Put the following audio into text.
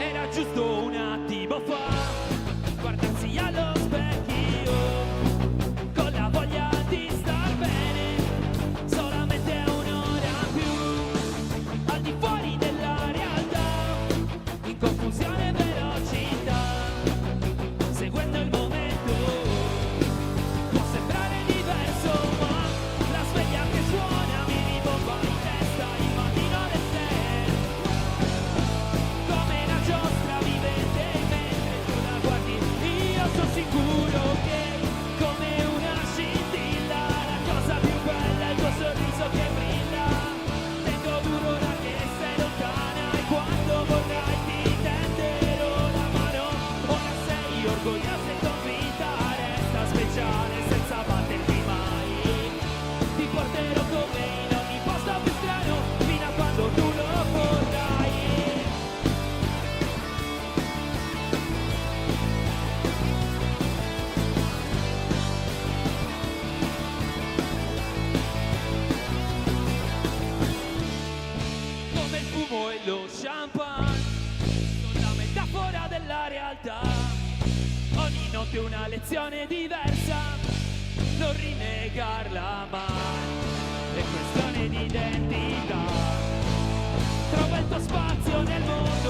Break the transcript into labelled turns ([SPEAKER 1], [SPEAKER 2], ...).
[SPEAKER 1] Era giusto un attimo fa guardarsi allo specchio con la voglia di star bene, solamente un'ora più al di fuori della realtà, in confusione e velocità, seguendo il momento. Può sembrare diverso, ma la sveglia che suona mi ribomba in testa il mattino del te, come una giostra vivente mentre tu la guardi. Io sono sicuro che come una scintilla la cosa più bella è il tuo sorriso che brilla. Tengo duro ora che sei lontana e quando vorrai ti tenderò la mano. Ora sei orgogliosa e convinta, resta speciale senza batterti mai. Ti porterò con me in ogni posto più strano fino a quando tu lo vorrai. Come il fumo e lo champagne, sono la metafora della realtà. Ogni notte una lezione diversa, non rinnegarla mai. È questione di identità. Trova il tuo spazio nel mondo.